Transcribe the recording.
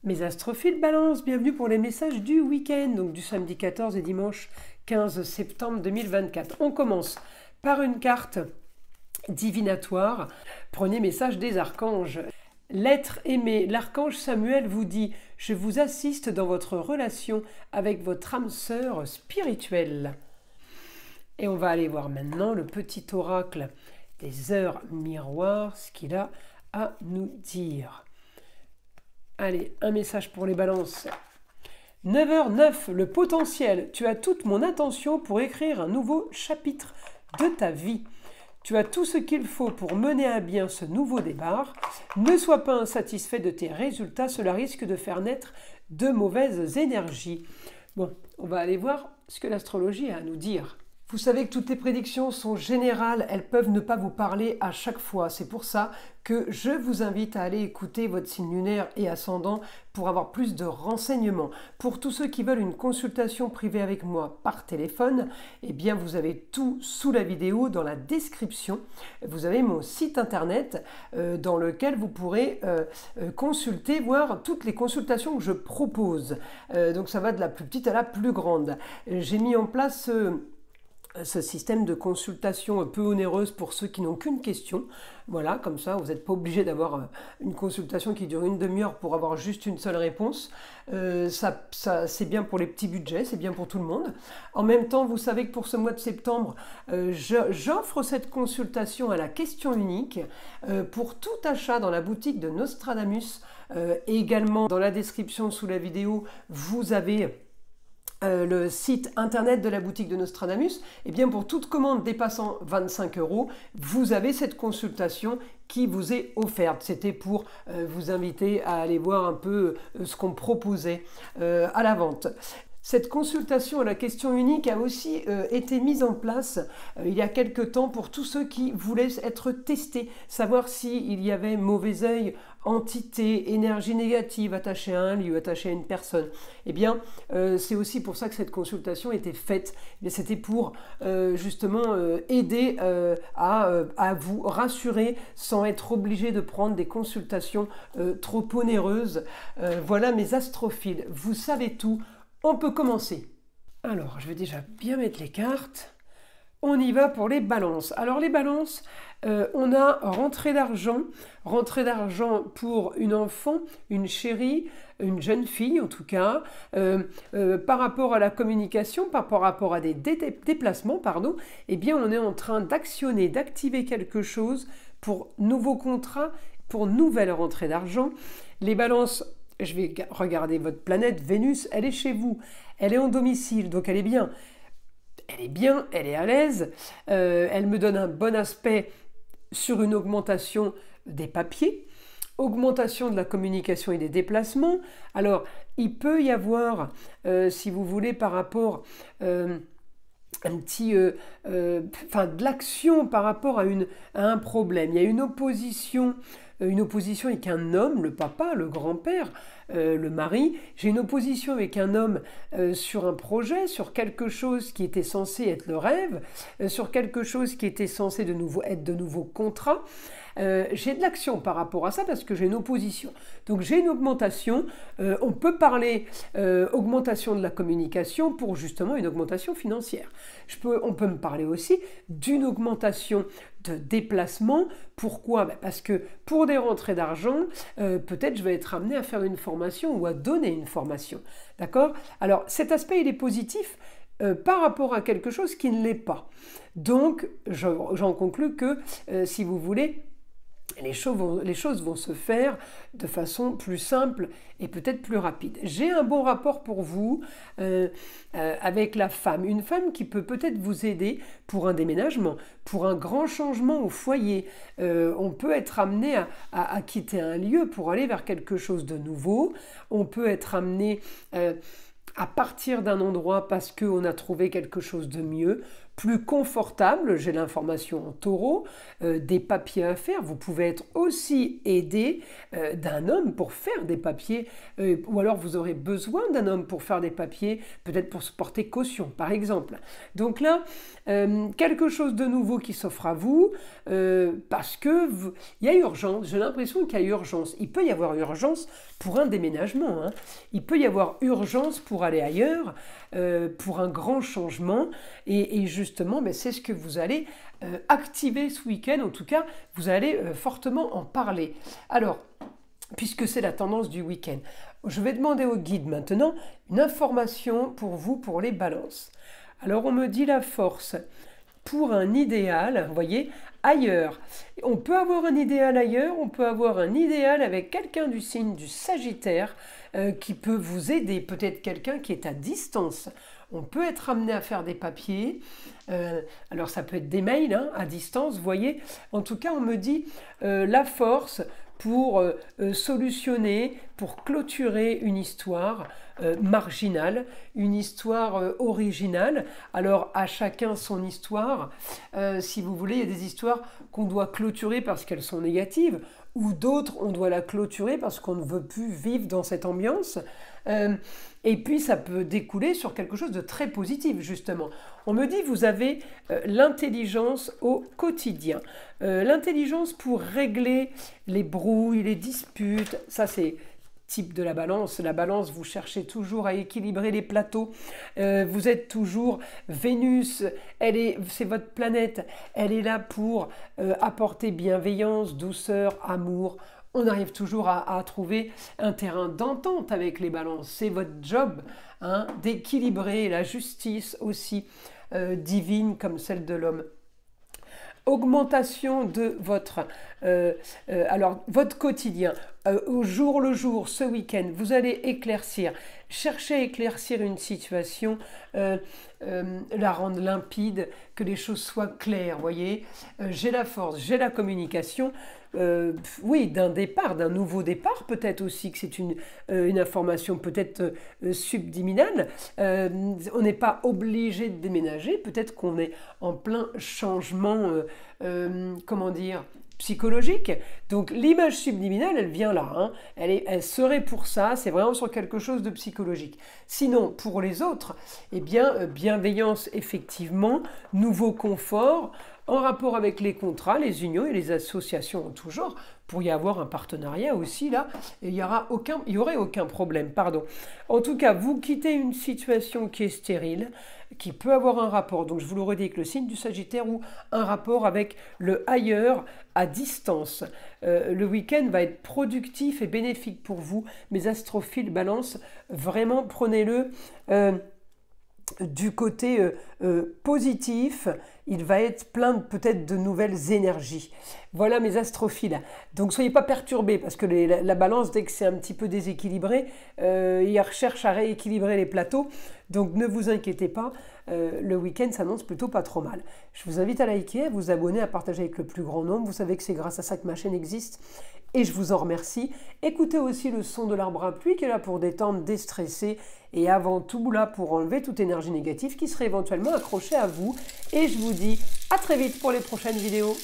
Mes astrophiles Balance, bienvenue pour les messages du week-end, donc du samedi 14 et dimanche 15 septembre 2024. On commence par une carte divinatoire. Premier message des archanges. L'être aimé, l'archange Samuel vous dit « Je vous assiste dans votre relation avec votre âme sœur spirituelle ». Et on va aller voir maintenant le petit oracle des heures miroirs, ce qu'il a à nous dire. Allez, un message pour les balances. 9h09, le potentiel. Tu as toute mon attention pour écrire un nouveau chapitre de ta vie. Tu as tout ce qu'il faut pour mener à bien ce nouveau départ. Ne sois pas insatisfait de tes résultats, cela risque de faire naître de mauvaises énergies. Bon, on va aller voir ce que l'astrologie a à nous dire. Vous savez que toutes les prédictions sont générales, elles peuvent ne pas vous parler à chaque fois. C'est pour ça que je vous invite à aller écouter votre signe lunaire et ascendant pour avoir plus de renseignements. Pour tous ceux qui veulent une consultation privée avec moi par téléphone, eh bien vous avez tout sous la vidéo dans la description. Vous avez mon site internet dans lequel vous pourrez consulter, voir toutes les consultations que je propose. Donc ça va de la plus petite à la plus grande. J'ai mis en place ce système de consultation peu onéreuse pour ceux qui n'ont qu'une question. Voilà, comme ça, vous n'êtes pas obligé d'avoir une consultation qui dure une demi-heure pour avoir juste une seule réponse. C'est bien pour les petits budgets, c'est bien pour tout le monde. En même temps, vous savez que pour ce mois de septembre, j'offre cette consultation à la question unique pour tout achat dans la boutique de Nostradamus. Et également, dans la description sous la vidéo, vous avez le site internet de la boutique de Nostradamus. Et bien pour toute commande dépassant 25 €, vous avez cette consultation qui vous est offerte. C'était pour vous inviter à aller voir un peu ce qu'on proposait à la vente. Cette consultation à la question unique a aussi été mise en place il y a quelque temps pour tous ceux qui voulaient être testés, savoir s'il y avait mauvais œil, entité, énergie négative attachée à un lieu, attachée à une personne. Eh bien, c'est aussi pour ça que cette consultation était faite. C'était pour justement aider à vous rassurer sans être obligé de prendre des consultations trop onéreuses. Voilà mes astrophiles, vous savez tout. On peut commencer. Alors, je vais déjà bien mettre les cartes. On y va pour les balances. Alors, les balances, on a rentrée d'argent pour une enfant, une chérie, une jeune fille en tout cas, par rapport à la communication, par rapport à des déplacements, pardon, eh bien, on est en train d'actionner, d'activer quelque chose pour nouveaux contrats, pour nouvelle rentrée d'argent. Les balances, je vais regarder votre planète, Vénus, elle est chez vous, elle est en domicile, donc elle est bien. Elle est bien, elle est à l'aise, elle me donne un bon aspect sur une augmentation des papiers, augmentation de la communication et des déplacements. Alors, il peut y avoir, si vous voulez, par rapport un petit, de l'action par rapport à un problème. Il y a une opposition avec un homme, le papa, le grand-père, le mari. J'ai une opposition avec un homme sur un projet, sur quelque chose qui était censé être le rêve, sur quelque chose qui était censé être de nouveaux contrats. J'ai de l'action par rapport à ça parce que j'ai une opposition. Donc j'ai une augmentation. On peut parler augmentation de la communication pour justement une augmentation financière. On peut me parler aussi d'une augmentation de déplacement. Pourquoi? Parce que pour des rentrées d'argent, peut-être je vais être amené à faire une formation ou à donner une formation. D'accord? Alors cet aspect, il est positif par rapport à quelque chose qui ne l'est pas. Donc j'en conclus que si vous voulez, les choses vont se faire de façon plus simple et peut-être plus rapide. J'ai un bon rapport pour vous avec la femme. Une femme qui peut peut-être vous aider pour un déménagement, pour un grand changement au foyer. On peut être amené à quitter un lieu pour aller vers quelque chose de nouveau. On peut être amené à partir d'un endroit parce qu'on a trouvé quelque chose de mieux. plus confortable, j'ai l'information en taureau, des papiers à faire. Vous pouvez être aussi aidé d'un homme pour faire des papiers, ou alors vous aurez besoin d'un homme pour faire des papiers, peut-être pour se porter caution, par exemple. Donc là, quelque chose de nouveau qui s'offre à vous, parce que il y a urgence, j'ai l'impression qu'il y a urgence. Il peut y avoir urgence pour un déménagement, hein. Il peut y avoir urgence pour aller ailleurs, pour un grand changement, et justement, c'est ce que vous allez activer ce week-end, en tout cas, vous allez fortement en parler. Alors, puisque c'est la tendance du week-end, je vais demander au guide maintenant une information pour vous, pour les balances. Alors, on me dit la force pour un idéal, vous voyez, ailleurs. On peut avoir un idéal ailleurs, on peut avoir un idéal avec quelqu'un du signe du Sagittaire qui peut vous aider, peut-être quelqu'un qui est à distance. On peut être amené à faire des papiers, alors ça peut être des mails hein, à distance, vous voyez. En tout cas, on me dit la force pour solutionner, pour clôturer une histoire marginale, une histoire originale. Alors à chacun son histoire. Si vous voulez, il y a des histoires qu'on doit clôturer parce qu'elles sont négatives, ou d'autres on doit la clôturer parce qu'on ne veut plus vivre dans cette ambiance. Et puis ça peut découler sur quelque chose de très positif justement. On me dit vous avez l'intelligence au quotidien. L'intelligence pour régler les brouilles, les disputes, ça c'est type de la balance. La balance, vous cherchez toujours à équilibrer les plateaux. Vous êtes toujours Vénus, c'est votre planète. Elle est là pour apporter bienveillance, douceur, amour. On arrive toujours à trouver un terrain d'entente avec les balances. C'est votre job hein, d'équilibrer la justice aussi divine comme celle de l'homme. Augmentation de votre quotidien. Au jour le jour, ce week-end, vous allez éclaircir, chercher à éclaircir une situation, la rendre limpide, que les choses soient claires, voyez. J'ai la force, j'ai la communication, oui, d'un nouveau départ, peut-être aussi que c'est une information peut-être subliminale. On n'est pas obligé de déménager, peut-être qu'on est en plein changement, comment dire, psychologique. Donc l'image subliminale, elle vient là, hein. Elle serait pour ça, c'est vraiment sur quelque chose de psychologique. Sinon, pour les autres, eh bien, bienveillance effectivement, nouveau confort, en rapport avec les contrats, les unions et les associations en tout genre, pour y avoir un partenariat aussi là, et il y aurait aucun problème, pardon. En tout cas, vous quittez une situation qui est stérile, qui peut avoir un rapport, donc je vous le redis, avec le signe du Sagittaire ou un rapport avec le ailleurs à distance. Le week-end va être productif et bénéfique pour vous, mes astrophiles Balance, vraiment prenez-le du côté positif, il va être plein peut-être de nouvelles énergies. Voilà mes astrophiles. Donc soyez pas perturbés parce que la balance, dès que c'est un petit peu déséquilibré, il recherche à rééquilibrer les plateaux. Donc ne vous inquiétez pas, le week-end s'annonce plutôt pas trop mal. Je vous invite à liker, à vous abonner, à partager avec le plus grand nombre. Vous savez que c'est grâce à ça que ma chaîne existe et je vous en remercie. Écoutez aussi le son de l'arbre à pluie qui est là pour détendre, déstresser et avant tout là pour enlever toute énergie négative qui serait éventuellement accrochée à vous. Et je vous dis à très vite pour les prochaines vidéos.